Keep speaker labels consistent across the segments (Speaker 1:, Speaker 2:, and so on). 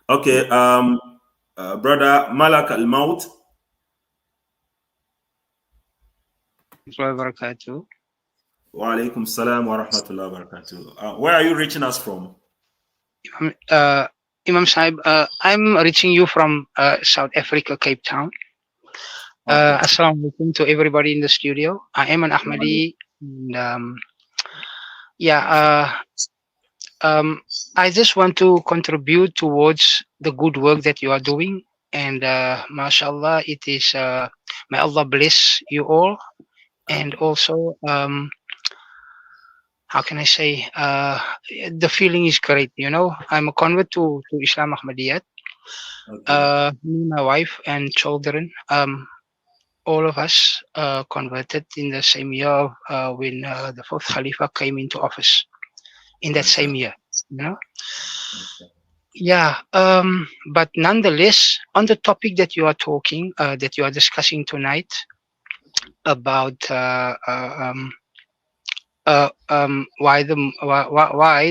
Speaker 1: Okay, brother Malak Al Maut.
Speaker 2: Wabarakatuh.
Speaker 1: Wa alaikum salam wa rahmatullahi wa barakatuh. Where are you reaching us from?
Speaker 2: Uh, Imam Saib, I'm reaching you from South Africa, Cape Town.
Speaker 1: Okay.
Speaker 2: Assalamu alaikum to everybody in the studio. I am an
Speaker 1: Wa alaikum,
Speaker 2: Ahmadi. And, yeah,
Speaker 1: mashallah.
Speaker 2: I just want to contribute towards the good work that you are doing. And mashallah, it is, may Allah bless you all. And
Speaker 1: Amen.
Speaker 2: also, how can I say, the feeling is great. I'm a convert to Islam Ahmadiyat.
Speaker 1: Okay.
Speaker 2: Me, my wife, and children, all of us converted in the same year when the fourth Khalifa came into office in that same
Speaker 1: Mashallah.
Speaker 2: year. You know,
Speaker 1: Mashallah.
Speaker 2: yeah. But nonetheless, on the topic that you are talking, that you are discussing tonight about why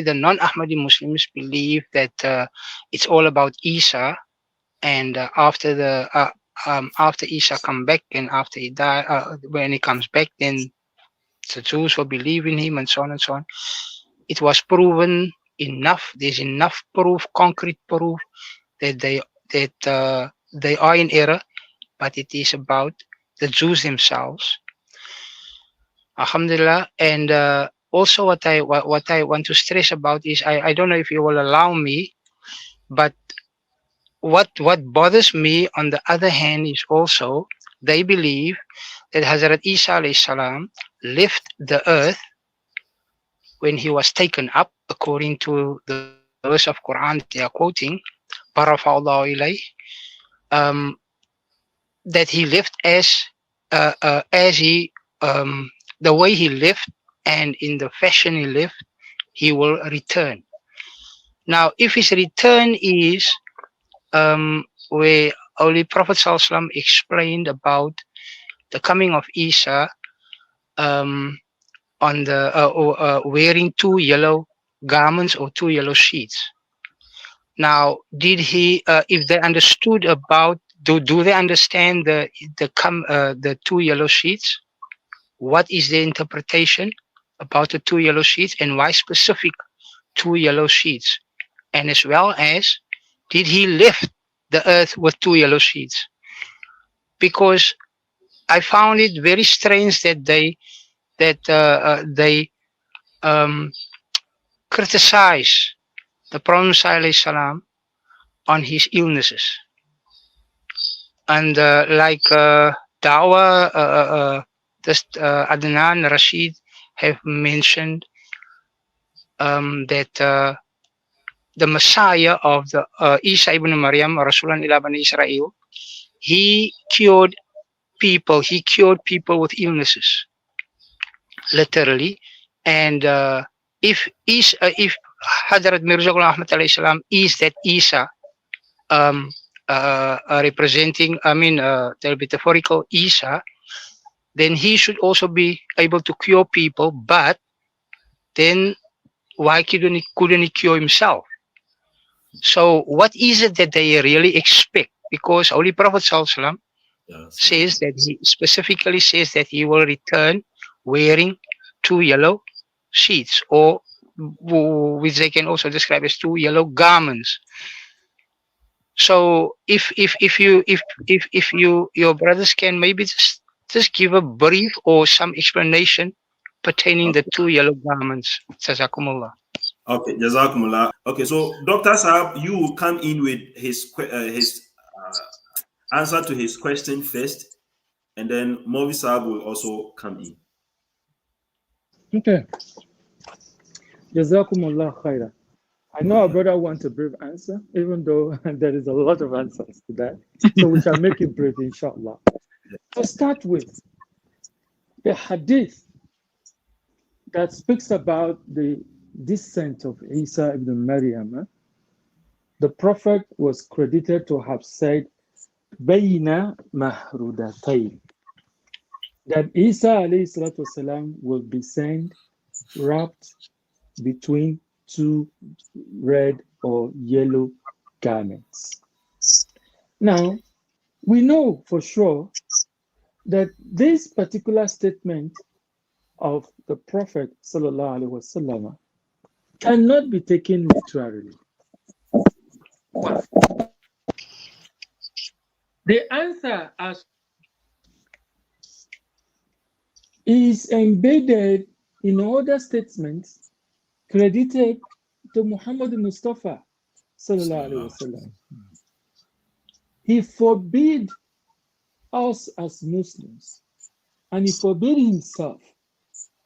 Speaker 2: the non-Ahmadi Muslims believe that it's all about Isa, and after Isa come back and after he die, when he comes back, then the Jews will believe in him and so on and so on. It was proven enough. There's enough proof, concrete proof that they are in error. But it is about the Jews themselves. Alhamdulillah. And also, what I want to stress about is I don't know if you will allow me, but what bothers me on the other hand is also they believe that Hazrat Isa alayhi salam left the earth when he was taken up, according to the verse of Quran that they are quoting, Parafa'Allahu ilayh, um, that he left as he the way he lived and in the fashion he lived, he will return. Now, if his return is where Holy Prophet Sallallahu Alaihi Wasallam explained about the coming of Isa, um, on the wearing two yellow garments or two yellow sheets. Now, did he? If they understood about, do they understand the two yellow sheets? What is the interpretation about the two yellow sheets, and why specific two yellow sheets? And as well as, did he lift the earth with two yellow sheets? Because I found it very strange that they um, criticize the Prophet Sallallahu on his illnesses. And like Dawa, Adnan Rashid have mentioned that the Messiah of the Isa ibn Maryam, Rasulullah ila Bani Israel, he cured people with illnesses, literally. And if Hadrat Mirza Ghulam Ahmad alayhi salam is that Isa, um, representing, the metaphorical Isa, then he should also be able to cure people. But then why couldn't he cure himself? So what is it that they really expect? Because Holy Prophet Sallallahu
Speaker 1: Yes,
Speaker 2: says that he specifically says that he will return wearing two yellow sheets, or which they can also describe as two yellow garments. So if you your brothers can maybe just give a brief or some explanation pertaining the
Speaker 1: okay.
Speaker 2: two yellow garments. Jazakumullah.
Speaker 1: Okay, Jazakumullah. Okay, so Dr. Saab, you will come in with his answer to his question first, and then Movi Saab will also come in.
Speaker 3: Okay. Jazakumullah khaira. I know our brother wants a brief answer, even though there is a lot of answers to that. So we shall make it brief, inshallah. To start with, the hadith that speaks about the descent of Isa ibn Maryam, the Prophet was credited to have said, Bayna mahrudatayn, that Isa alayhi salatu wasalam will be sent wrapped between two red or yellow garments. Now, we know for sure that this particular statement of the Prophet sallallahu alaihi wasallam cannot be taken literally. The answer is embedded in other statements credited to Muhammad Mustafa sallallahu alaihi wasallam. He forbid us as Muslims, and he forbid himself.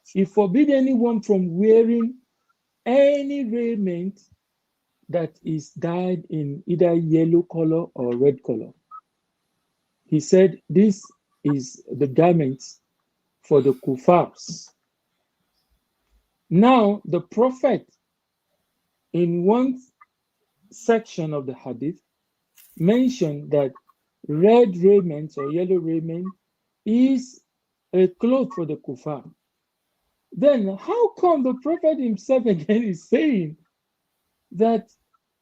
Speaker 3: He forbid anyone from wearing any raiment that is dyed in either yellow color or red color. He said this is the garments for the kuffars. Now, the Prophet, in one section of the hadith, mentioned that red raiment or yellow raiment is a cloth for the kuffar. Then how come the Prophet himself again is saying that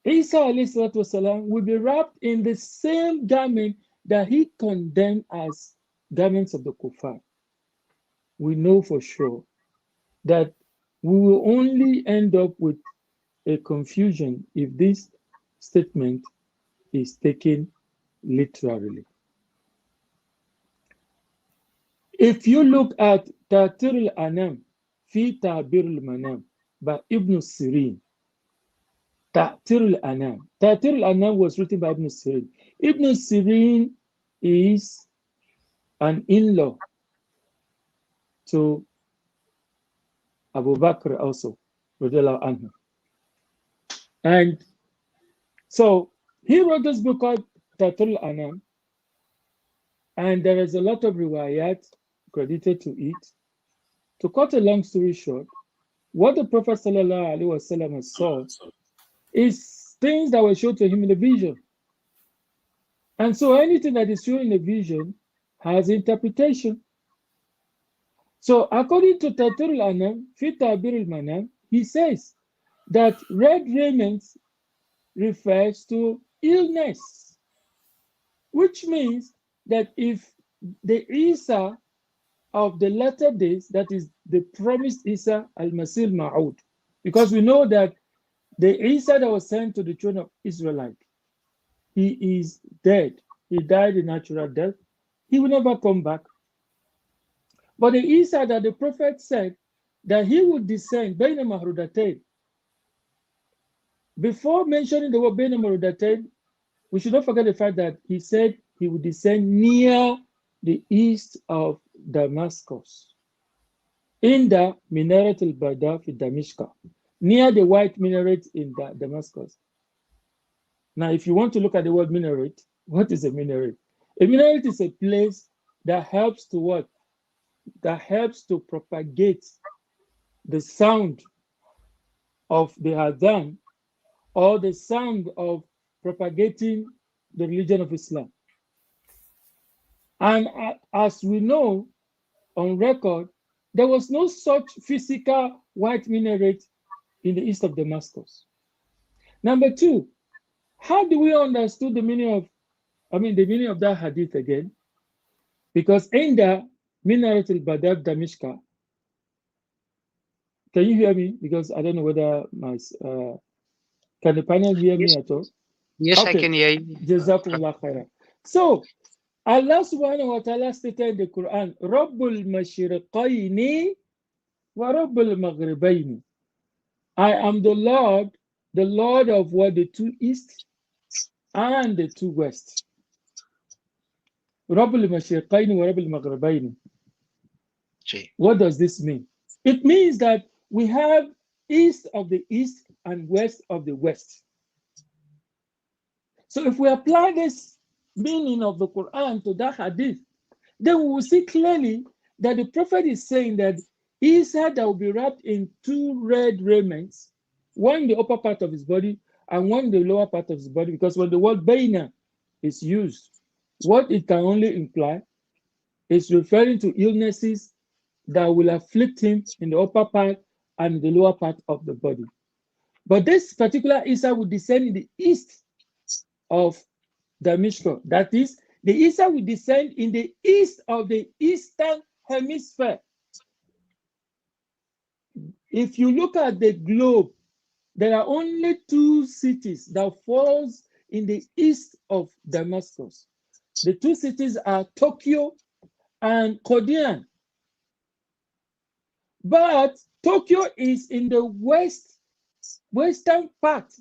Speaker 3: Isa والسلام, will be wrapped in the same garment that he condemned as garments of the kuffar? We know for sure that we will only end up with a confusion if this statement is taken literally. If you look at Ta'tir al-Anam fi Ta'bir al-Manam by Ibn Sirin, Ta'tir al-Anam. Ta'tir al-Anam was written by Ibn Sirin. Ibn Sirin is an in-law to Abu Bakr also, radiallahu anhu. And so he wrote this book called Ta'tir al-Anam, and there is a lot of riwayat credited to it. To cut a long story short, what the Prophet ﷺ saw is things that were shown to him in a vision. And so anything that is shown in a vision has interpretation. So according to Ta'tir al-Anam, fi Ta'bir al-Manam, he says that red raiment refers to illness, which means that if the Isa of the latter days, that is the promised Isa al-Masih Ma'ud, because we know that the Isa that was sent to the throne of Israelite, he is dead. He died a natural death. He will never come back. But the Isa that the prophet said that he would descend, Bayna Mahrudatain, before mentioning the word Bayna Mahrudatain, we should not forget the fact that he said he would descend near the east of Damascus, in the Minaret al-Bada fi Damishka, near the white minaret in Damascus. Now, if you want to look at the word minaret, what is a minaret? A minaret is a place that helps to what? That helps to propagate the sound of the adhan or the sound of propagating the religion of Islam. And as we know on record, there was no such physical white minaret in the east of Damascus. Number two, how do we understand the meaning of that hadith again? Because in the Minaret al-Badab Damishka, can you hear me? Because I don't know whether my can the panel hear me at all?
Speaker 2: Yes,
Speaker 3: Okay.
Speaker 2: I can hear you.
Speaker 3: Jazakumullah khairan. So Allah subhanahu wa ta'ala stated in the Quran, Rabbul Mashriqayni wa Rabbul Maghribayni. I am the Lord of what? The two east and the two west. Rabbul Mashriqayni wa Rabbul Maghribayni. What does this mean? It means that we have east of the east and west of the west. So if we apply this meaning of the Quran to that hadith, then we will see clearly that the Prophet is saying that Isa that will be wrapped in two red raiments, one in the upper part of his body and one in the lower part of his body, because when the word Baina is used, what it can only imply is referring to illnesses that will afflict him in the upper part and the lower part of the body. But this particular Isa will descend in the east of Damascus. That is, the Isa will descend in the east of the eastern hemisphere. If you look at the globe, there are only two cities that falls in the east of Damascus. The two cities are Tokyo and Kodian. But Tokyo is in the western part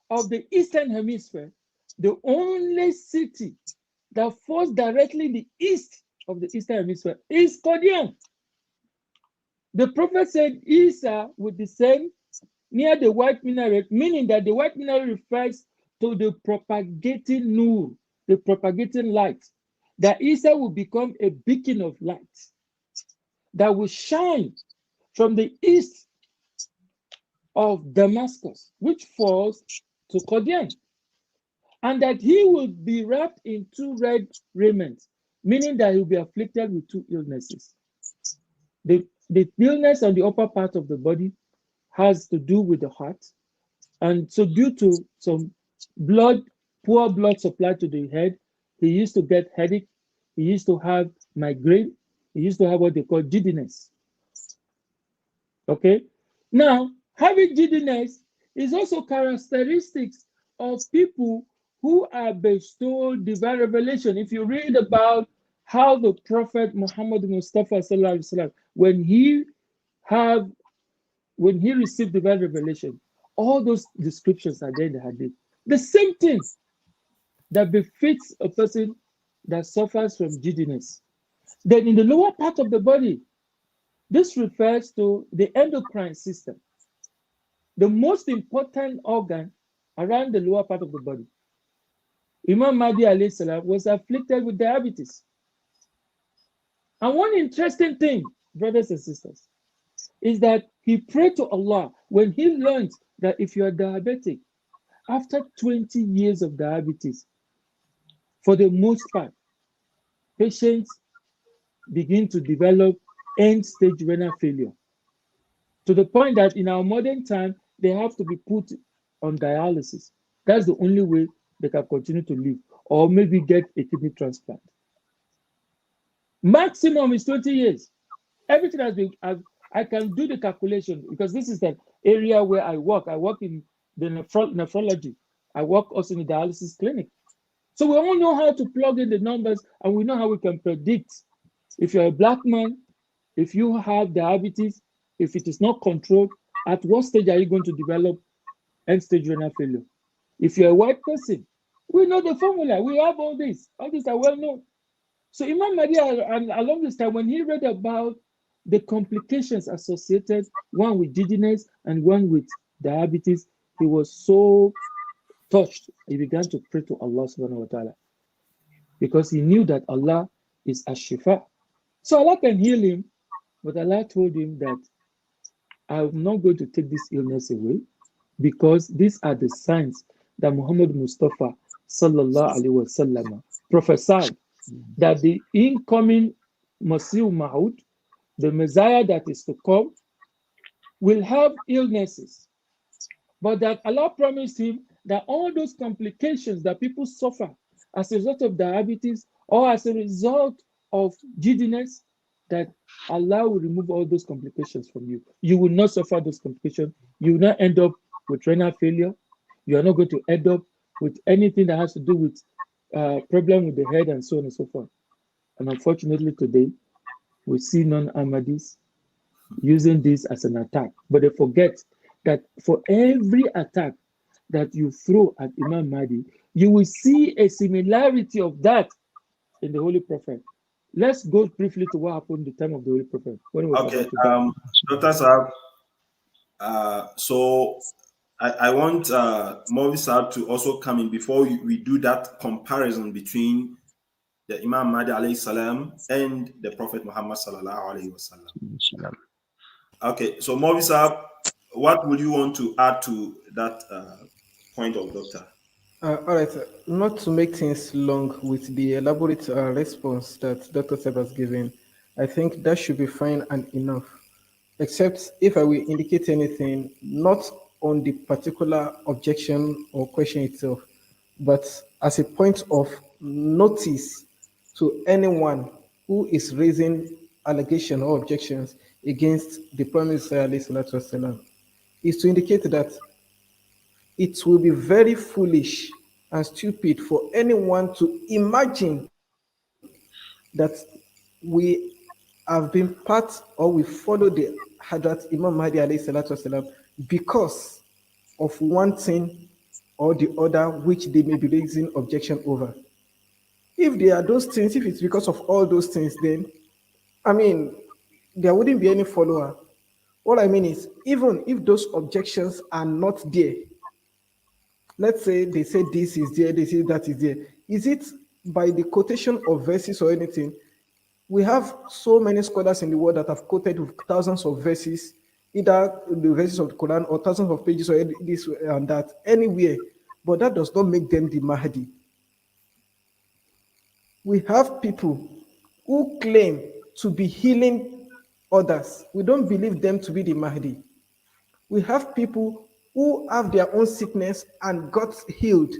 Speaker 3: of the eastern hemisphere. The only city that falls directly in the east of the eastern hemisphere is Kodian. The prophet said Isa would descend near the white minaret, meaning that the white minaret refers to the propagating nur, the propagating light. That Isa will become a beacon of light that will shine from the east of Damascus, which falls to Kodian. And that he will be wrapped in two red raiments, meaning that he will be afflicted with two illnesses. The illness on the upper part of the body has to do with the heart. And so due to some poor blood supply to the head, he used to get headache. He used to have migraine. He used to have what they call giddiness. Okay? Now, having giddiness is also characteristics of people who are bestowed divine revelation. If you read about how the Prophet Muhammad Mustafa sallallahu alaihi wasallam, when he received divine revelation, all those descriptions are there in the hadith. The same thing that befits a person that suffers from giddiness. Then in the lower part of the body, this refers to the endocrine system, the most important organ around the lower part of the body. Imam Mahdi alayhi salam was afflicted with diabetes. And one interesting thing, brothers and sisters, is that he prayed to Allah when he learned that if you are diabetic, after 20 years of diabetes, for the most part, patients begin to develop end-stage renal failure, to the point that in our modern time, they have to be put on dialysis. That's the only way they can continue to live, or maybe get a kidney transplant. Maximum is 20 years. Everything has been, I can do the calculation because this is the area where I work. I work in the nephrology. I work also in the dialysis clinic. So we all know how to plug in the numbers, and we know how we can predict if you're a black man, if you have diabetes, if it is not controlled, at what stage are you going to develop end-stage renal failure? If you're a white person, we know the formula. We have all this. All these are well known. So Imam Mahdi, along this time, when he read about the complications associated, one with giddiness and one with diabetes, he was so touched. He began to pray to Allah subhanahu wa ta'ala because he knew that Allah is Ash-Shifa. So Allah can heal him, but Allah told him that I'm not going to take this illness away because these are the signs that Muhammad Mustafa sallallahu alaihi wasallam prophesied that the incoming Masih Maud, the Messiah that is to come, will have illnesses, but that Allah promised him that all those complications that people suffer as a result of diabetes or as a result of giddiness, that Allah will remove all those complications from you. You will not suffer those complications. You will not end up with renal failure. You are not going to end up with anything that has to do with problem with the head and so on and so forth. And unfortunately today, we see non-Ahmadis using this as an attack. But they forget that for every attack that you throw at Imam Mahdi, you will see a similarity of that in the Holy Prophet. Let's go briefly to what happened at the time of the Holy Prophet.
Speaker 1: Okay, Dr. Saab, so I want Mavi Saab to also come in before we do that comparison between the Imam Mahdi alayhi salam and the Prophet Muhammad sallallahu alayhi wasallam. Okay, so Mavi Saab, what would you want to add to that point of Doctor?
Speaker 4: All right, not to make things long with the elaborate response that Dr. Seb has given, I think that should be fine and enough. Except if I will indicate anything, not on the particular objection or question itself, But as a point of notice to anyone who is raising allegation or objections against the Prime Minister alayhi salatu wasalam, is to indicate that it will be very foolish and stupid for anyone to imagine that we have been part or we follow the Hadrat Imam Mahdi alayhi salatu wasalam because of one thing or the other which they may be raising objection over. If there are those things, if it's because of all those things, then I mean, there wouldn't be any follower. What I mean is, even if those objections are not there, let's say they say this is there, they say that is there. Is it by the quotation of verses or anything? We have so many scholars in the world that have quoted thousands of verses, either the verses of the Quran or thousands of pages or this and that, anywhere. But that does not make them the Mahdi. We have people who claim to be healing others. We don't believe them to be the Mahdi. We have people who have their own sickness and got healed.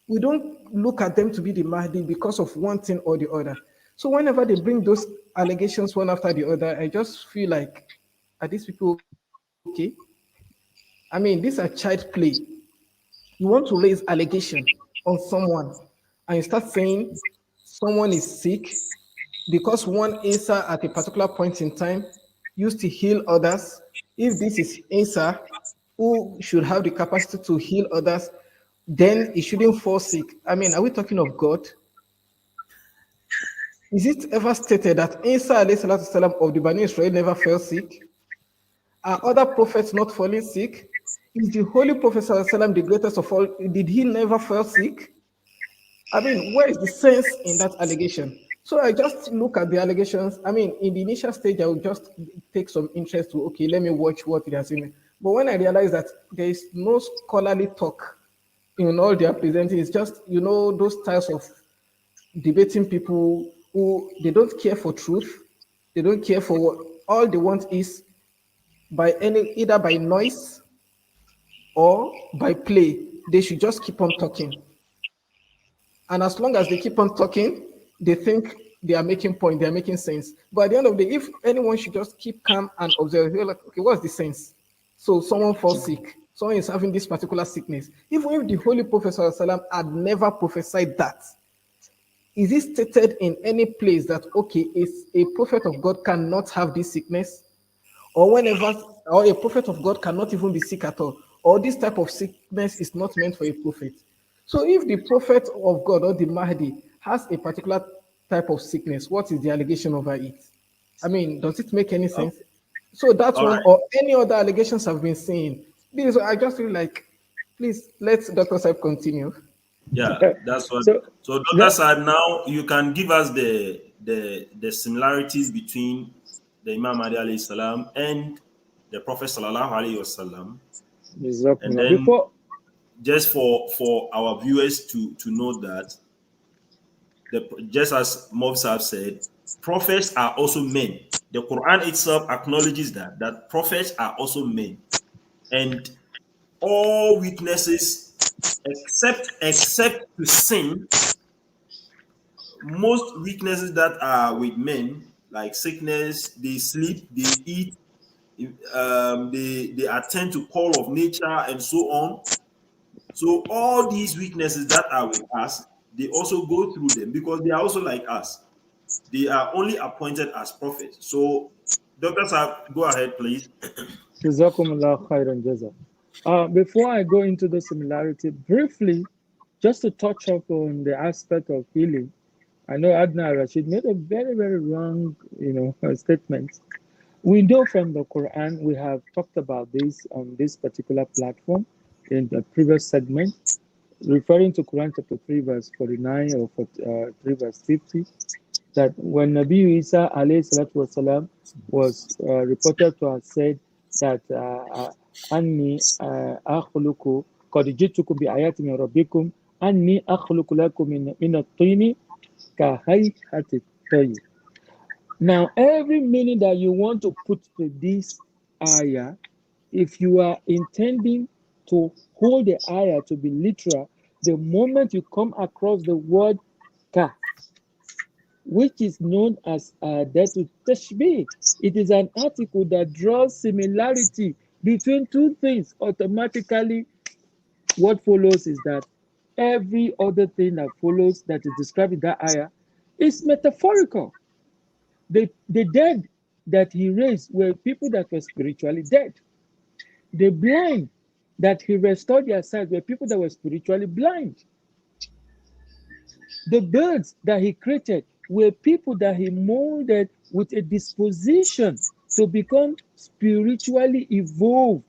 Speaker 4: We don't look at them to be the Mahdi because of one thing or the other. So whenever they bring those allegations one after the other, I just feel like, are these people okay? I mean, these are child play. You want to raise allegation on someone and you start saying someone is sick because one answer at a particular point in time used to heal others. If this is answer who should have the capacity to heal others, then it shouldn't fall sick. I mean, are we talking of God? Is it ever stated that Isa of the Bani Israel never fell sick? Are other prophets not falling sick? Is the Holy Prophet the greatest of all? Did he never fall sick? I mean, where is the sense in that allegation? So I just look at the allegations. I mean, in the initial stage, I would just take some interest to, okay, let me watch what it has in. But when I realize that there is no scholarly talk in all they are presenting, it's just, those styles of debating people who they don't care for truth, they don't care for what all they want is either by noise or by play, they should just keep on talking. And as long as they keep on talking, they think they are making point, they are making sense. But at the end of the day, if anyone should just keep calm and observe, you're like, okay, what's the sense? So someone falls sick, someone is having this particular sickness. Even if the Holy Prophet ﷺ had never prophesied that, is it stated in any place that, okay, is a prophet of God cannot have this sickness? Or a prophet of God cannot even be sick at all? Or this type of sickness is not meant for a prophet? So if the prophet of God or the Mahdi has a particular type of sickness, what is the allegation over it? I mean, does it make any sense? So that's
Speaker 1: All
Speaker 4: one,
Speaker 1: right.
Speaker 4: or any other allegations have been seen. This, I just feel like, please, let Dr. Saib continue.
Speaker 1: Yeah, that's what.
Speaker 3: So
Speaker 1: So, Dr.
Speaker 3: that,
Speaker 1: Saad, now you can give us the similarities between the Imam Ali alayhi salam and the Prophet sallallahu alaihi wasallam, and then
Speaker 3: before
Speaker 1: just for our viewers to know that just as Mobsab said, prophets are also men. The Quran itself acknowledges that prophets are also men, and all weaknesses except to sin, most weaknesses that are with men, like sickness, they sleep, they eat, they attend to call of nature and so on. So all these weaknesses that are with us, they also go through them because they are also like us. They are only appointed as prophets. So, Dr. Saab, go ahead, please.
Speaker 3: Jazakumullah khairan jaza. Before I go into the similarity, briefly, just to touch up on the aspect of healing, I know Adna Rashid made a very, very wrong, statement. We know from the Quran, we have talked about this on this particular platform in the previous segment, referring to Quran chapter 3, verse 49 or 3, verse 50, that when Nabi Isa alayhi salatu wasalam was reported to have said that Anni akhluku qad jitukum bi ayati min rabbikum anni akhluku lakum min at-tini ka hayhati at. Now, every meaning that you want to put to this ayah, if you are intending to hold the ayah to be literal, the moment you come across the word ka, which is known as Adatu Tashbih, it is an article that draws similarity between two things. Automatically, what follows is that every other thing that follows that is described in that ayah is metaphorical. The dead that he raised were people that were spiritually dead. The blind that he restored their sight were people that were spiritually blind. The birds that he created were people that he molded with a disposition to become spiritually evolved,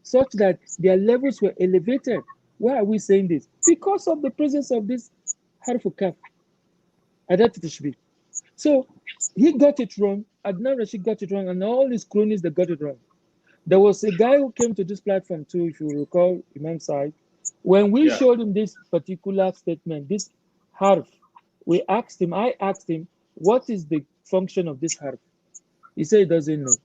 Speaker 3: such that their levels were elevated. Why are we saying this? Because of the presence of this harfu kaf, adat tashbih. So he got it wrong. Adnan Rashid got it wrong, and all his cronies that got it wrong. There was a guy who came to this platform too, if you recall, Imam Said. When we showed him this particular statement, this harf, I asked him, what is the function of this harf? He said he doesn't know.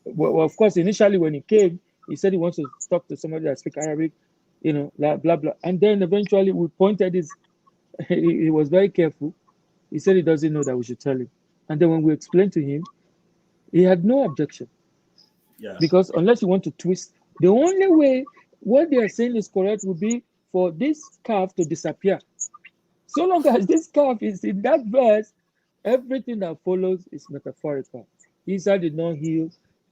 Speaker 3: Well, of course, initially when he came, he said he wants to talk to somebody that speaks Arabic, blah, blah, blah. And then eventually we pointed his, he was very careful. He said he doesn't know that we should tell him. And then when we explained to him, he had no objection. Yeah. Because unless you want to twist, the only way what they are saying is correct would be for this calf to disappear. So long as this calf is in that verse, everything that follows is metaphorical. Isa did not heal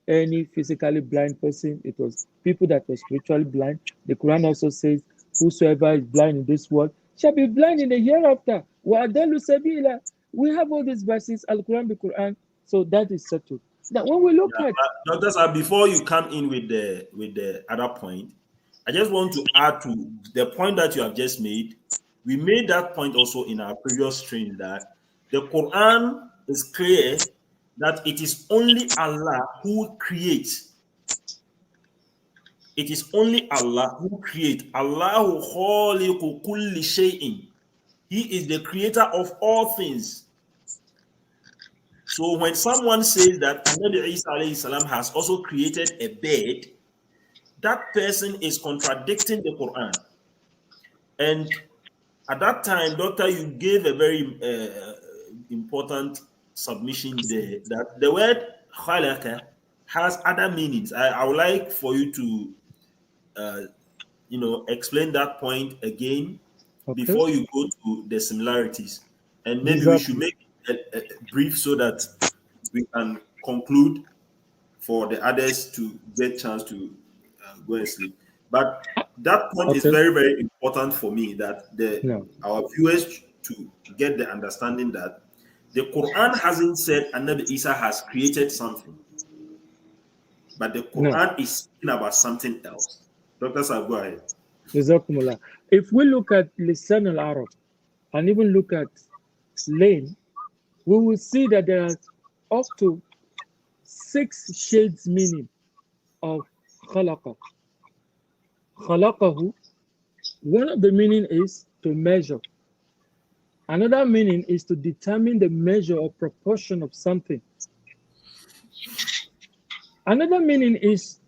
Speaker 3: any physically blind person. It was people that were spiritually blind. The Quran also says, whosoever is blind in this world shall be blind in the hereafter. We have all these verses, Al-Quran, the Quran, so that is settled. Now, when we look at
Speaker 1: doctors, before you come in with the other point, I just want to add to the point that you have just made. We made that point also in our previous stream that the Quran is clear that it is only Allah who creates. It is only Allah who creates. Allahu khaliqu kulli shay'in. He is the creator of all things. So when someone says that Nabi Isa alayhi salam has also created a bed, that person is contradicting the Quran. And at that time, doctor, you gave a very important submission there, that the word khalaqa has other meanings. I would like for you to explain that point again before you go to the similarities. And maybe we should make a brief so that we can conclude for the others to get chance to go and sleep. But that point is very, very important for me, that our viewers to get the understanding that the Quran hasn't said Nabi Isa has created something, but the Quran is speaking about something else. Dr. Saab, go ahead.
Speaker 3: If we look at Lisan al-Arab and even look at Lane, we will see that there are up to 6 shades meaning of khalaqa. Khalaqahu, one of the meaning is to measure. Another meaning is to determine the measure or proportion of something. Another meaning is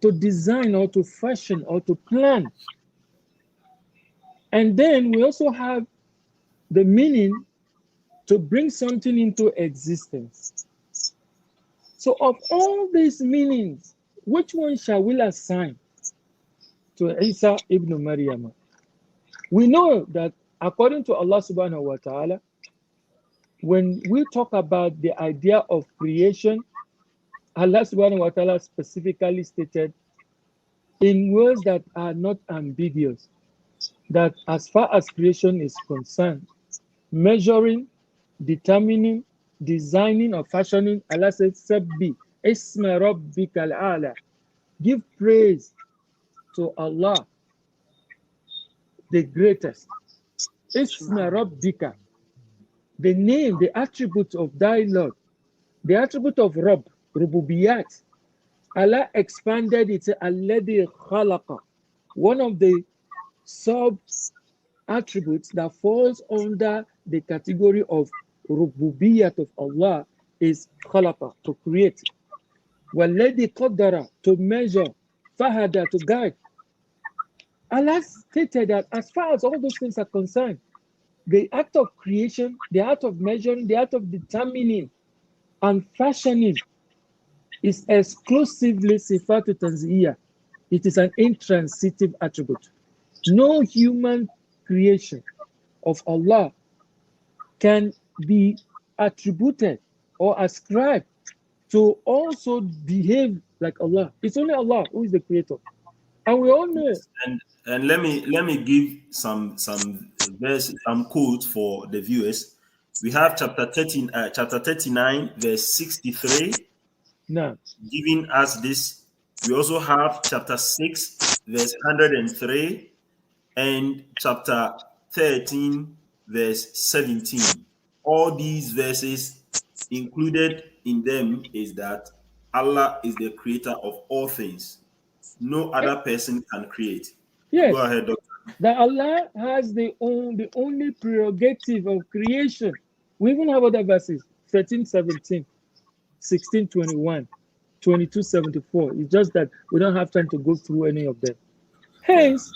Speaker 3: to design or to fashion or to plan. And then we also have the meaning to bring something into existence. So of all these meanings, which one shall we assign to Isa ibn Maryam? We know that according to Allah subhanahu wa ta'ala, when we talk about the idea of creation, Allah subhanahu wa ta'ala specifically stated in words that are not ambiguous, that as far as creation is concerned, measuring, determining, designing, or fashioning, Allah says, Sabbi, Isma Rabbika al-Ala. Give praise to Allah, the greatest. Isma Rabbika, the name, the attribute of thy Lord, the attribute of Rabb, Rububiyat. Allah expanded it to Alladhi Khalaqa. One of the sub attributes that falls under the category of Rububiyat of Allah is Khalaqa, to create. Walladhi Qaddara, to measure. Fahada, to guide. Allah stated that as far as all those things are concerned, the act of creation, the act of measuring, the act of determining and fashioning is exclusively sifatu tanziyah. It is an intransitive attribute. No human creation of Allah can be attributed or ascribed to also behave like Allah. It's only Allah who is the creator. And we all know.
Speaker 1: And let me give some verse, some quotes for the viewers. We have chapter 39, verse 63,
Speaker 3: Now,
Speaker 1: giving us this. We also have chapter 6, verse 103, and chapter 13, verse 17. All these verses, included in them, is that Allah is the creator of all things. No other person can create.
Speaker 3: yes,
Speaker 1: Go ahead, Doctor.
Speaker 3: that Allah has the only prerogative of creation. We even have other verses, 13:17, 16:21, 22:74. It's just that we don't have time to go through any of them. Hence,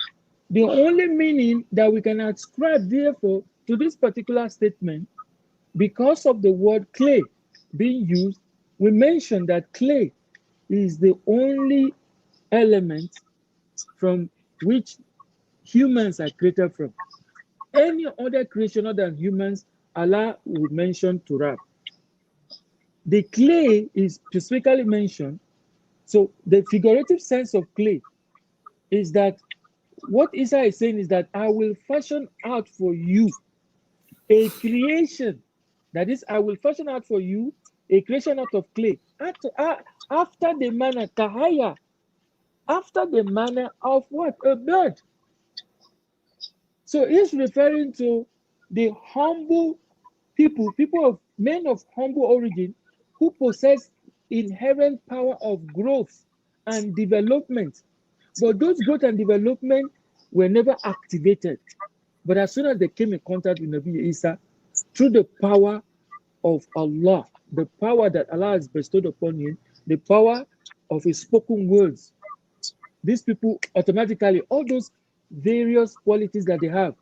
Speaker 3: the only meaning that we can ascribe, therefore, to this particular statement, because of the word clay being used, we mentioned that clay is the only element from which humans are created from. Any other creation other than humans, Allah will mention turab. The clay is specifically mentioned. So the figurative sense of clay is that what Isa is saying is that I will fashion out for you a creation. That is, I will fashion out for you a creation out of clay. After the manner kahaya. After the manner of what? A bird. So he's referring to the humble people of men of humble origin who possess inherent power of growth and development. But those growth and development were never activated. But as soon as they came in contact with Nabi Isa, through the power of Allah, the power that Allah has bestowed upon him, the power of his spoken words, these people automatically, all those various qualities that they have,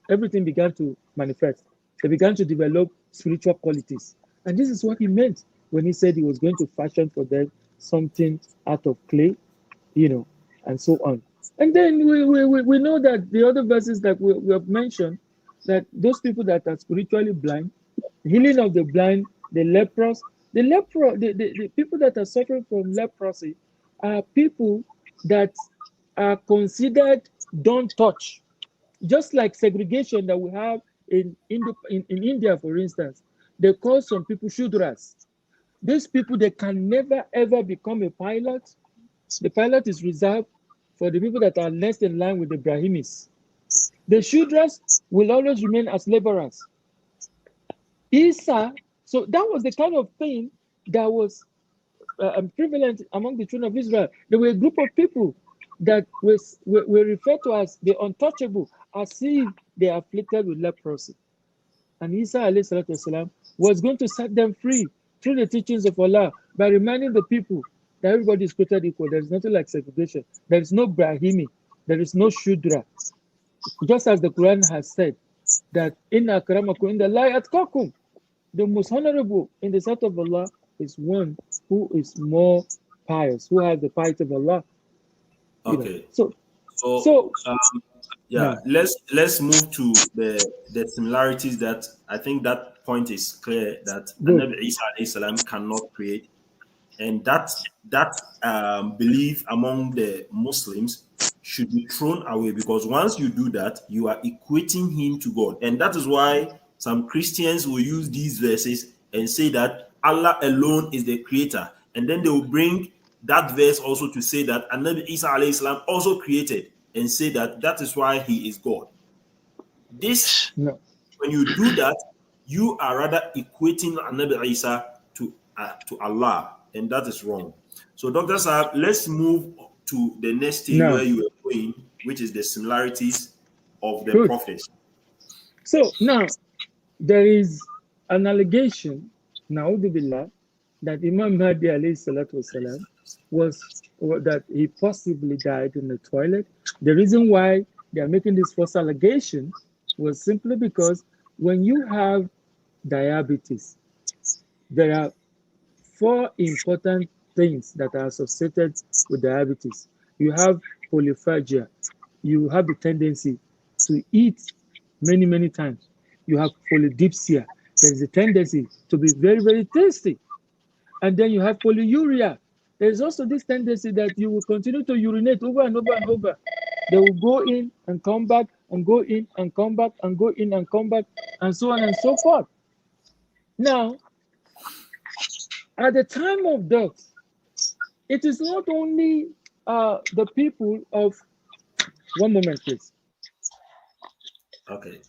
Speaker 3: everything began to manifest. They began to develop spiritual qualities. And this is what he meant when he said he was going to fashion for them something out of clay, and so on. And then we know that the other verses that we have mentioned, that those people that are spiritually blind, healing of the blind, the lepers, the people that are suffering from leprosy are people that are considered don't touch. Just like segregation that we have in India, for instance, they call some people shudras. These people, they can never ever become a pilot. The pilot is reserved for the people that are next in line with the Brahimis. The shudras will always remain as laborers. Isa, so that was the kind of thing that was prevalent among the children of Israel. There were a group of people that were referred to as the untouchable, as if they are afflicted with leprosy. And Isa والسلام, was going to set them free through the teachings of Allah by reminding the people that everybody is created equal. There is nothing like segregation. There is no Brahimi. There is no Shudra. Just as the Quran has said that Inna akramakum indallahi atqakum, the most honorable in the sight of Allah is one who is more pious, who has the piety of Allah.
Speaker 1: Okay.
Speaker 3: Yeah.
Speaker 1: Let's move to the similarities. That I think that point is clear, that Nabi Isa alayhi salam cannot create, and that belief among the Muslims should be thrown away, because once you do that, you are equating him to God. And that is why some Christians will use these verses and say that Allah alone is the creator, and then they will bring that verse also to say that Nabi Isa alayhi salam also created, and say that that is why he is God. This, when you do that, you are rather equating Nabi Isa to Allah, and that is wrong. So, Dr. Saab, let's move to the next thing where you were going, which is the similarities of the prophets.
Speaker 3: So now there is an allegation, na'udhu billah, that Imam Mahdi alayhi salatu wasalam was that he possibly died in the toilet. The reason why they are making this false allegation was simply because when you have diabetes, there are 4 important things that are associated with diabetes. You have polyphagia. You have the tendency to eat many, many times. You have polydipsia. There is a tendency to be very, very tasty. And then you have polyuria. There is also this tendency that you will continue to urinate over and over and over. They will go in and come back and go in and come back and go in and come back and so on and so forth. Now, at the time of death, it is not only the people of... One moment, please.
Speaker 1: Okay.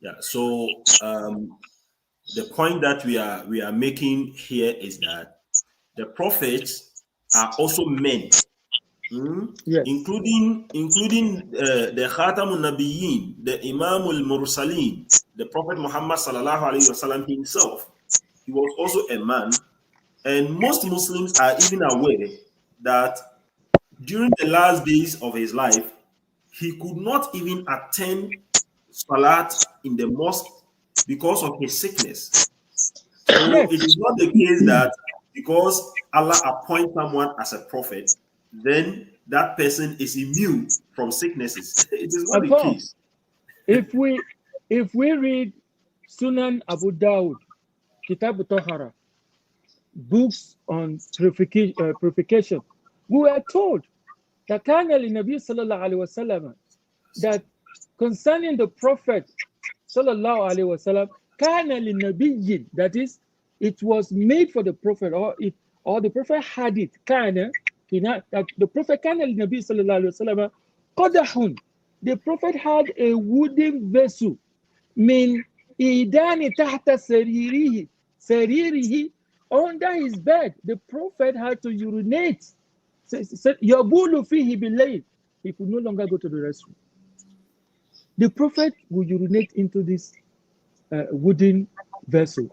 Speaker 1: Yeah. So the point that we are making here is that the prophets are also men,
Speaker 3: Yes.
Speaker 1: including the Khatamun Nabiyyin, the Imam al-Mursalin, the Prophet Muhammad sallallahu alaihi wasallam himself. He was also a man, and most Muslims are even aware that during the last days of his life, he could not even attend Salat in the mosque because of his sickness. So
Speaker 3: Yes.
Speaker 1: it is not the case that because Allah appoints someone as a prophet, then that person is immune from sicknesses. It is not
Speaker 3: At
Speaker 1: the
Speaker 3: all.
Speaker 1: case.
Speaker 3: If we read Sunan Abu Dawud, Kitab Tahara, books on purification, we were told that Kana li Nabi sallallahu alaihi wasallam, that concerning the Prophet sallallahu alaihi wasallam, Kana li Nabiyyin, that is, it was made for the Prophet, or the Prophet had it. Kana, that the Prophet Kana li Nabi sallallahu alaihi wasallam, qadahun, the Prophet had a wooden vessel, min idani tahta saririhi, under his bed. The Prophet had to urinate. Yabulu fihi bilayl. He could no longer go to the restroom. The Prophet would urinate into this wooden vessel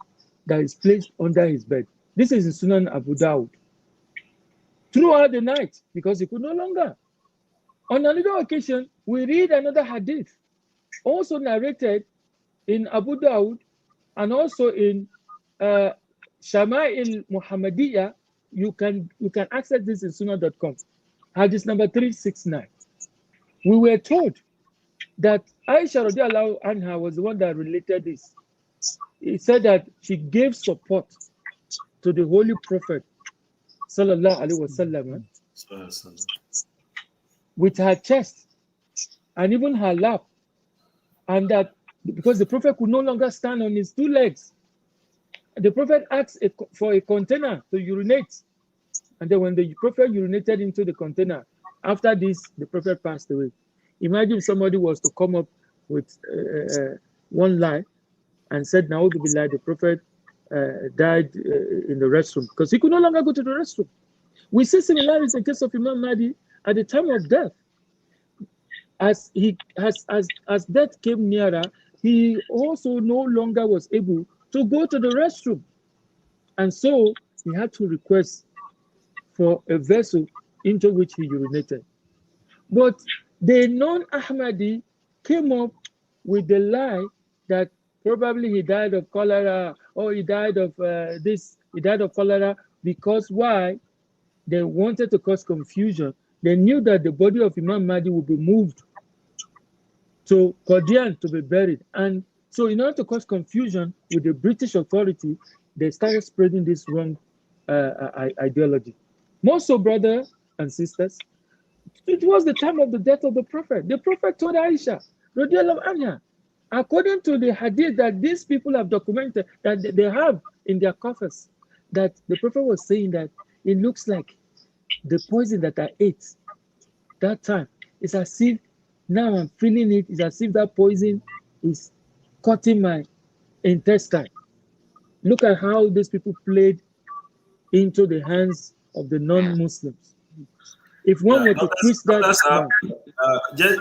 Speaker 3: that is placed under his bed. This is in Sunan Abu Dawud. Throughout the night, because he could no longer. On another occasion, we read another hadith, also narrated in Abu Dawud and also in Shama'il Muhammadiyah. You can access this in sunnah.com. Hadith number 369. We were told that Aisha radiallahu anha was the one that related this. He said that she gave support to the Holy Prophet sallallahu alaihi wasallam with her chest and even her lap, and that because the Prophet could no longer stand on his 2 legs, the Prophet asked for a container to urinate, and then when the Prophet urinated into the container, after this, the Prophet passed away. Imagine if somebody was to come up with one lie and said, "Na'udhu billah, the Prophet died in the restroom," because he could no longer go to the restroom. We see similarities in the case of Imam Mahdi at the time of death. As death came nearer, he also no longer was able to go to the restroom, and so he had to request for a vessel into which he urinated. But the non-Ahmadi came up with the lie that probably he died of cholera, or he died of he died of cholera, because why? They wanted to cause confusion. They knew that the body of Imam Mahdi would be moved to Qadian to be buried. And so in order to cause confusion with the British authority, they started spreading this wrong ideology. More so, brothers and sisters, it was the time of the death of the Prophet. The Prophet told Aisha, radiallahu anha, according to the hadith that these people have documented, that they have in their coffers, that the Prophet was saying that it looks like the poison that I ate that time, it's as if now I'm feeling it, it's as if that poison is cutting my intestine. Look at how these people played into the hands of the non-Muslims. If one were to twist that,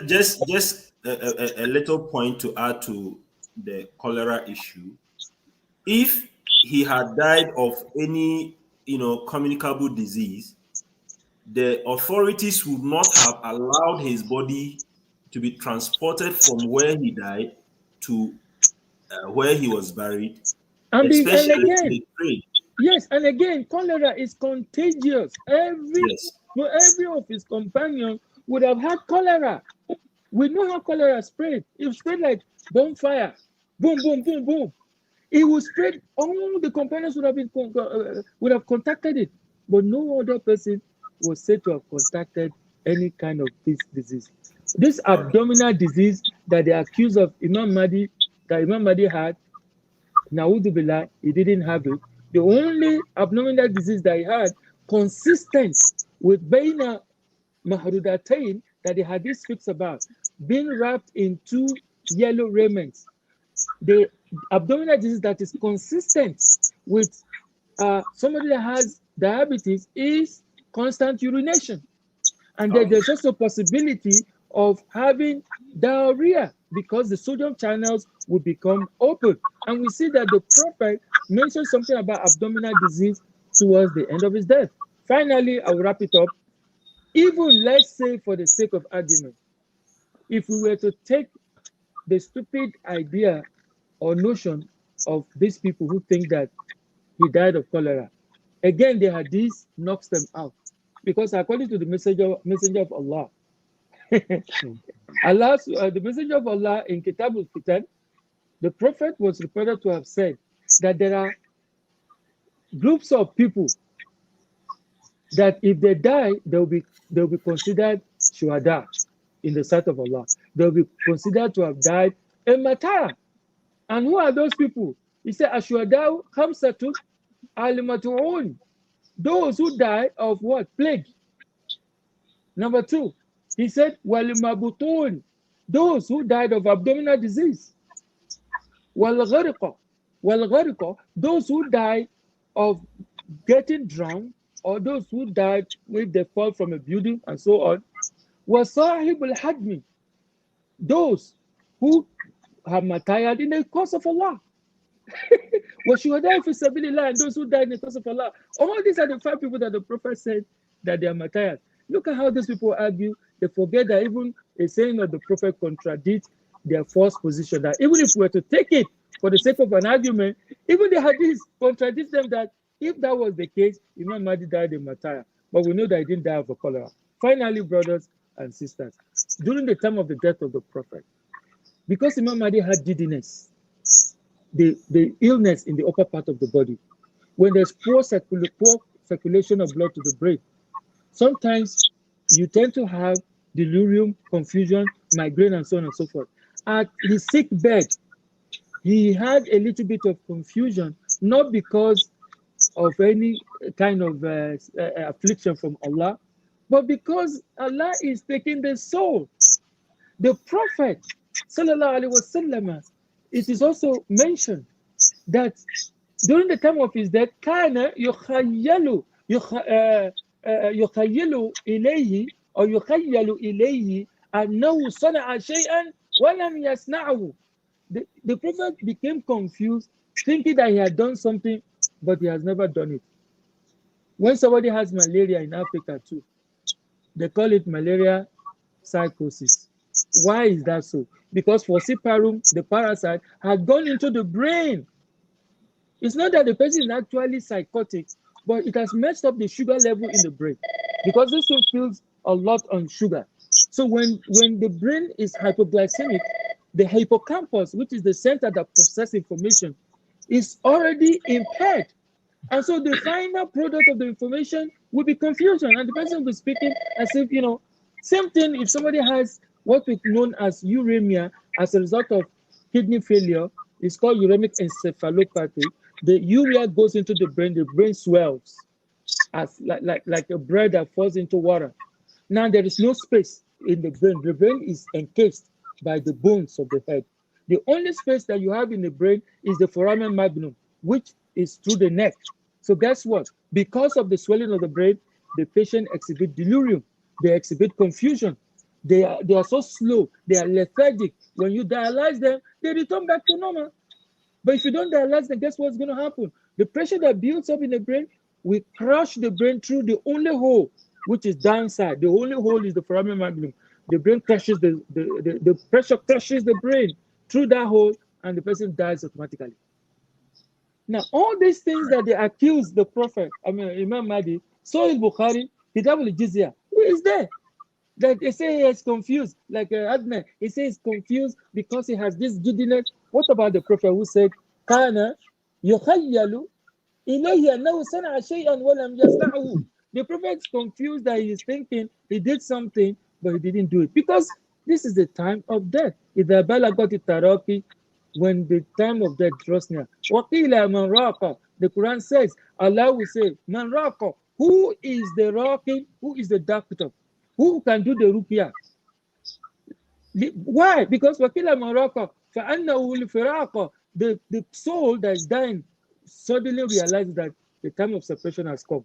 Speaker 1: just a little point to add to the cholera issue. If he had died of any communicable disease, the authorities would not have allowed his body to be transported from where he died to where he was buried,
Speaker 3: And
Speaker 1: especially to
Speaker 3: again,
Speaker 1: the grave.
Speaker 3: yes, and again, cholera is contagious. Every
Speaker 1: Yes.
Speaker 3: of his companions would have had cholera. We know how cholera spread. It spread like bonfire. Boom, boom, boom, boom. It would spread. All the companions would have contacted it, but no other person was said to have contacted any kind of this disease. This abdominal disease that they accuse of Imam Mahdi, that Imam Mahdi had, Na'udhu Billah, he didn't have it. The only abdominal disease that he had, consistent with Baina Mahrudatain, that the hadith speaks about, being wrapped in 2 yellow raiments. The abdominal disease that is consistent with somebody that has diabetes is constant urination. And then there's also possibility of having diarrhea because the sodium channels will become open. And we see that the Prophet mentioned something about abdominal disease towards the end of his death. Finally, I will wrap it up. Even, let's say, for the sake of argument, if we were to take the stupid idea or notion of these people who think that he died of cholera, again, the hadith knocks them out. Because according to the messenger of Allah, the messenger of Allah in Kitab al-Fitan, the Prophet was reported to have said that there are groups of people that if they die, they'll be considered shuhada in the sight of Allah. They'll be considered to have died in matara. And who are those people? He said, Ashuhadau khamsatu al-matu'un. Those who die of what? Plague. Number 2, he said, Walimabutun. Those who died of abdominal disease. Wal-ghariqa. Those who died of getting drowned, or those who died when they fall from a building and so on. Wasahib al-hadmi. Those who have martyred in the cause of Allah. Washuhada fi sabilillah, and those who died in the cause of Allah. All these are the 5 people that the Prophet said that they are martyred. Look at how these people argue. They forget that even a saying of the Prophet contradicts their false position. That even if we were to take it for the sake of an argument, even the hadith contradicts them that if that was the case, Imam Mahdi died in martyr. But we know that he didn't die of a cholera. Finally, brothers and sisters, during the time of the death of the Prophet, because Imam Mahdi had giddiness, the illness in the upper part of the body, when there's poor circulation of blood to the brain, sometimes you tend to have delirium, confusion, migraine, and so on and so forth. At his sick bed, he had a little bit of confusion, not because of any kind of affliction from Allah, but because Allah is taking the soul. The Prophet, sallallahu alaihi wasallam, it is also mentioned that during the time of his death, kana yukhayyalu ilayhi or yukhayyalu ilayhi annahu sana'a shay'an wa lam yasna'hu. The Prophet became confused, thinking that he had done something, but he has never done it. When somebody has malaria in Africa too, they call it malaria psychosis. Why is that so? Because falciparum, the parasite, had gone into the brain. It's not that the person is actually psychotic, but it has messed up the sugar level in the brain, because this one feels a lot on sugar. So when the brain is hypoglycemic, the hippocampus, which is the center that processes information, is already impaired. And so the final product of the information will be confusion, and the person will be speaking as if, same thing if somebody has what we known as uremia as a result of kidney failure. It's called uremic encephalopathy. The urea goes into the brain swells as like a bread that falls into water. Now there is no space in the brain. The brain is encased by the bones of the head. The only space that you have in the brain is the foramen magnum, which is through the neck. So guess what? Because of the swelling of the brain, the patient exhibit delirium. They exhibit confusion. They are so slow. They are lethargic. When you dialyze them, they return back to normal. But if you don't dialyze them, guess what's going to happen? The pressure that builds up in the brain will crush the brain through the only hole which is downside. The only hole is the foramen magnum. The brain crushes the pressure crushes the brain through that hole, and the person dies automatically. Now, all these things that they accuse the Prophet, Imam Mahdi, Sahih Bukhari, Kitab al-Jizya, who is there? That they say he is confused, like Adnan, he says he's confused because he has this giddiness. What about the Prophet who said, Kana yukhayyalu ilayhi annahu sana'a shay'an wa lam yasna'hu? The Prophet is confused that he is thinking he did something, but he didn't do it. Because this is the time of death. إِذَا بَلَغَتِ التَّرَاقِي, when the time of death draws near. وَقِيلَ مَنْ رَاقَ, the Quran says, Allah will say, مَنْ رَاقَ, who is the raqib, who is the doctor, who can do the ruqyah? Why? Because وَقِيلَ مَنْ رَاقَ فَأَنَّهُ الْفِرَاقَ, the soul that is dying suddenly realizes that the time of separation has come.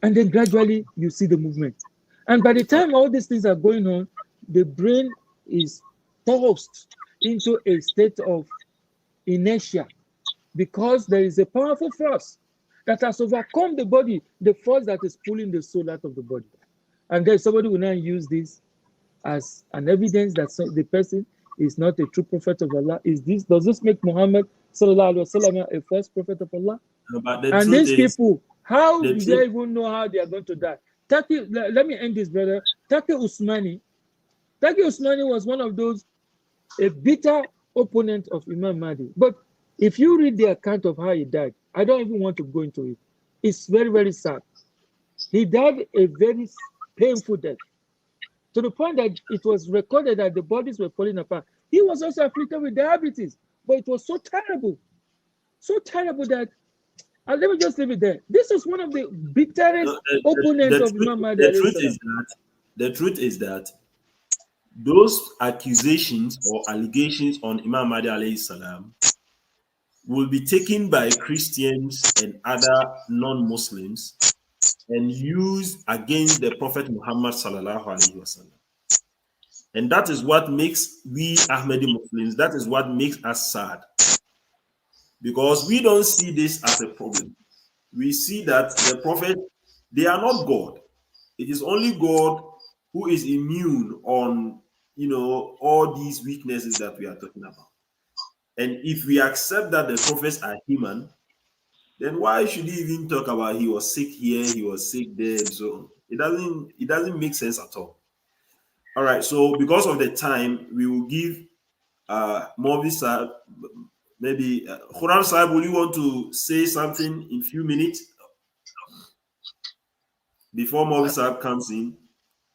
Speaker 3: And then gradually you see the movement. And by the time all these things are going on, the brain is tossed into a state of inertia because there is a powerful force that has overcome the body, the force that is pulling the soul out of the body. And then somebody will now use this as an evidence that the person is not a true prophet of Allah. Does this make Muhammad sallallahu alaihi wasallam a false prophet of Allah?
Speaker 1: No, but
Speaker 3: And these people, how do they even know how they are going to die? Let me end this, brother. Taqi Usmani was one of those, a bitter opponent of Imam Mahdi. But if you read the account of how he died, I don't even want to go into it. It's very, very sad. He died a very painful death, to the point that it was recorded that the bodies were falling apart. He was also afflicted with diabetes, but it was so terrible that, and let me just leave it there. This is one of the bitterest opponents of Imam Mahdi.
Speaker 1: The truth is that those accusations or allegations on Imam Mahdi alayhi salam will be taken by Christians and other non-Muslims and used against the Prophet Muhammad sallallahu alaihi wasallam. And that is what makes we Ahmadi Muslims, that is what makes us sad. Because we don't see this as a problem. We see that the Prophet, they are not God. It is only God who is immune on, all these weaknesses that we are talking about. And if we accept that the prophets are human, then why should he even talk about he was sick here, he was sick there, and so on? It doesn't make sense at all. All right, so because of the time, we will give Mahdi Sahib, maybe Quran Sahib, will you want to say something in a few minutes before Mahdi Sahib comes in?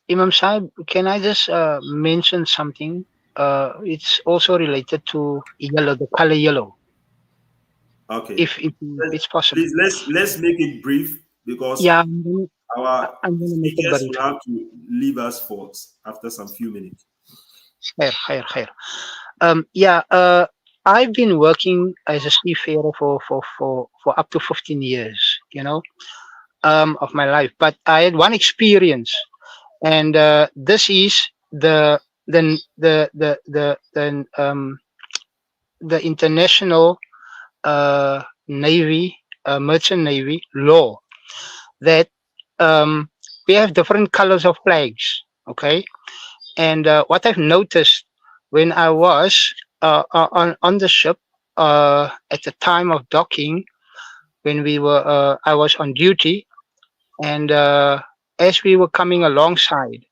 Speaker 2: Imam Sahib, can I just mention something? It's also related to yellow, the color yellow.
Speaker 1: Okay.
Speaker 2: If it's possible.
Speaker 1: Please, let's make it brief because our speakers will have to leave us for after some few minutes.
Speaker 2: Khair. I've been working as a seafarer for up to 15 years, of my life. But I had one experience, and this is the international Navy, merchant Navy law, that we have different colors of flags, okay? And what I've noticed when I was on the ship at the time of docking, when I was on duty, and as we were coming alongside,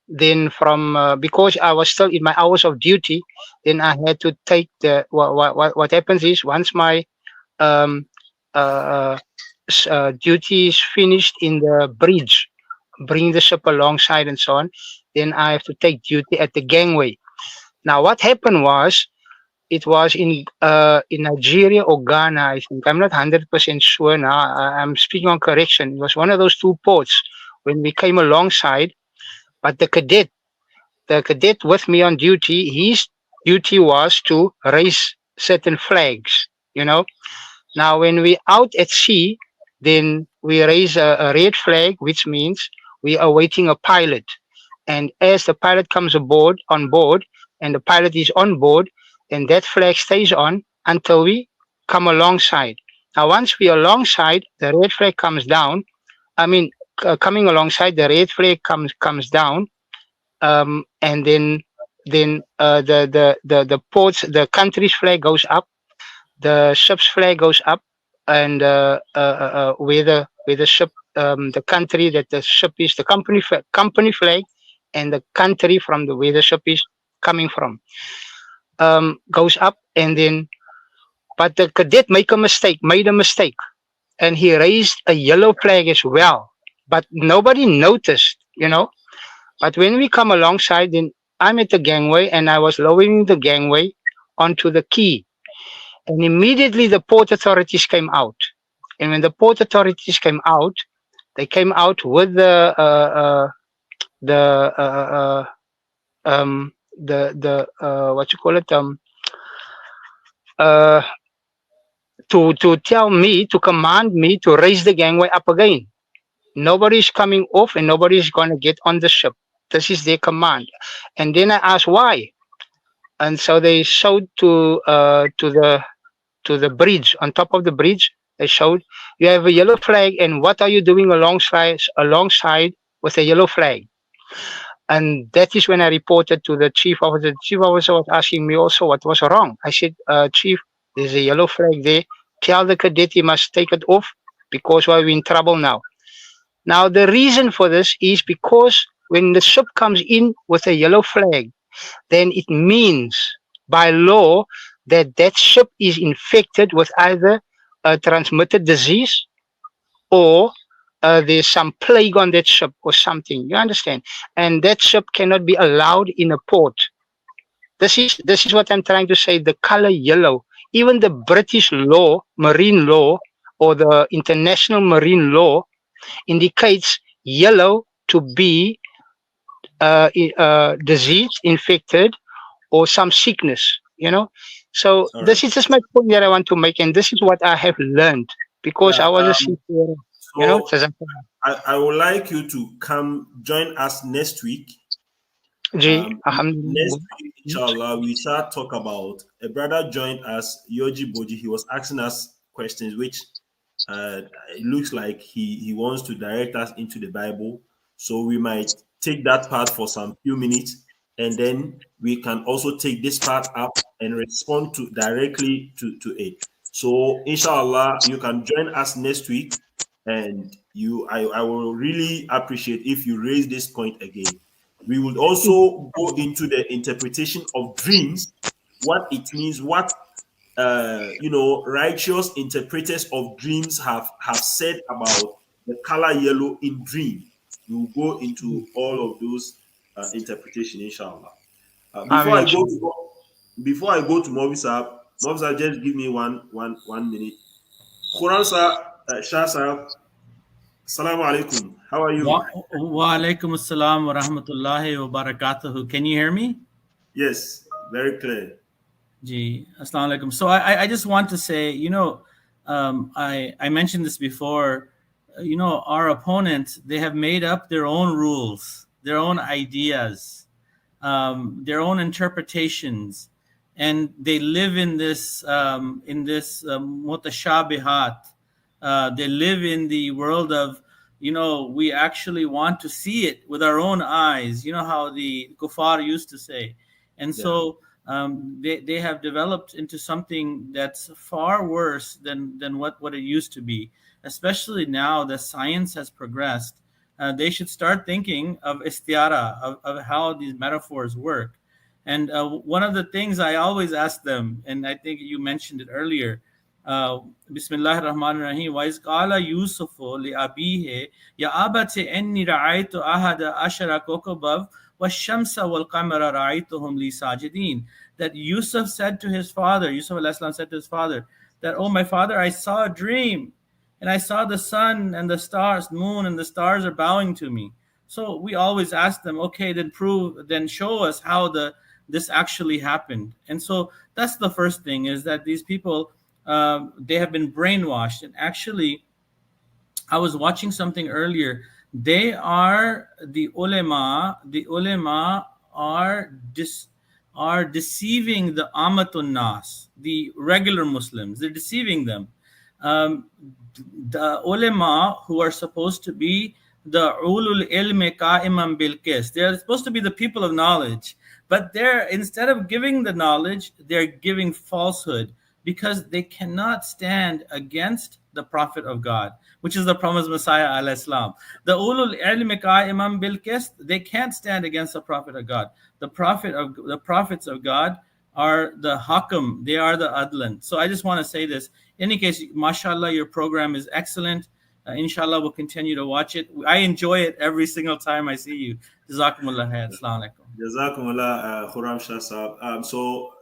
Speaker 2: then from because I was still in my hours of duty, then I had to take what happens is, once my duty is finished in the bridge, bring the ship alongside and so on, then I have to take duty at the gangway. Now what happened was, it was in Nigeria or Ghana, I think. I'm not 100% sure now. I'm speaking on correction. It was one of those two ports when we came alongside. But the cadet with me on duty, his duty was to raise certain flags, Now, when we're out at sea, then we raise a red flag, which means we are awaiting a pilot. And as the pilot comes on board, and the pilot is on board, then that flag stays on until we come alongside. Now, once we are alongside, the red flag comes down. I mean, coming alongside, the red flag comes down, and then the ports, the country's flag goes up, the ship's flag goes up, and where the ship, the country that the ship is, the company flag, and the country from the where the ship is coming from, goes up, and then but the cadet made a mistake, and he raised a yellow flag as well, but nobody noticed. But when we come alongside, then I'm at the gangway and I was lowering the gangway onto the quay. And immediately the port authorities came out. And when the port authorities came out, they came out with the what you call it, uh, to tell me, to command me to raise the gangway up again. Nobody's coming off and nobody's going to get on the ship. This is their command. And then I asked why. And so they showed to the bridge, on top of the bridge. They showed, you have a yellow flag, and what are you doing alongside with a yellow flag? And that is when I reported to the chief officer. The chief officer was asking me also what was wrong. I said, Chief, there's a yellow flag there. Tell the cadet he must take it off because we're in trouble now. Now, the reason for this is because when the ship comes in with a yellow flag, then it means by law that that ship is infected with either a transmitted disease or there's some plague on that ship or something. You understand? And that ship cannot be allowed in a port. This is what I'm trying to say. The color yellow, even the British law, marine law, or the international marine law indicates yellow to be disease, infected, or some sickness. So
Speaker 1: All
Speaker 2: this
Speaker 1: right.
Speaker 2: is just my point that I want to make, and this is what I have learned because
Speaker 1: Yeah.
Speaker 2: I was a seafarer.
Speaker 1: So
Speaker 2: Jazakallah.
Speaker 1: I would like you to come join us next week.
Speaker 2: Ji,
Speaker 1: Next
Speaker 2: alhamdulillah.
Speaker 1: week, inshallah, we shall talk about a brother joined us, Yoji Boji. He was asking us questions, which it looks like he wants to direct us into the Bible. So we might take that part for some few minutes, and then we can also take this part up and respond to directly to it. So inshallah, you can join us next week, and I will really appreciate if you raise this point again. We would also go into the interpretation of dreams, what it means, what righteous interpreters of dreams have said about the color yellow in dream. We will go into all of those interpretation, inshallah. Before I
Speaker 2: Ameen.
Speaker 1: go to Movisa, just give me one minute. Quran sir, Shah sir, Assalamu alaikum. How are you?
Speaker 5: Wa alaikum assalam wa rahmatullahi wa barakatuhu. Can you hear me?
Speaker 1: Yes, very clear.
Speaker 5: Ji, assalamu alaikum. So I just want to say, I mentioned this before, our opponents, they have made up their own rules, their own ideas, their own interpretations, and they live in this mutashabihat. They live in the world of, we actually want to see it with our own eyes. You know how the kuffar used to say. And so they have developed into something that's far worse than what it used to be, especially now that science has progressed. They should start thinking of istiara, of how these metaphors work. And one of the things I always ask them, and I think you mentioned it earlier, Bismillah ar-Rahman ar-Rahim, وَإِذْ قَالَ يُوسُفُ لِأَبِيهِ يَا أَبَتِ إِنِّي رَأَيْتُ أَحَدَ عَشَرَ كَوْكَبًا وَالشَّمْسَ وَالْقَمَرَ رَأَيْتُهُمْ لِي سَاجِدِينَ. That Yusuf said to his father, Yusuf alayhi salam said to his father, that, oh my father, I saw a dream, and I saw the sun and the stars, moon and the stars are bowing to me. So we always ask them, okay, then show us how this actually happened. And so that's the first thing, is that these people, they have been brainwashed. And actually, I was watching something earlier. They are the ulema. The ulema are deceiving the amatun nas, the regular Muslims. They're deceiving them. the ulama who are supposed to be the ulul ilmi qa'iman bil qist, they're supposed to be the people of knowledge, but they're, instead of giving the knowledge, they're giving falsehood, because they cannot stand against the Prophet of God, which is the promised Messiah al-Islam. The ulul ilmi qa'iman bil qist, they can't stand against the Prophet of God. The prophets of God are the hakam, they are the adlan. So I just want to say this. In any case, mashallah, your program is excellent. Inshallah, we'll continue to watch it. I enjoy it every single time I see you. Jazakumullah khair. Assalamu alaikum.
Speaker 1: Jazakumullah, Khurram Shah Sahab. So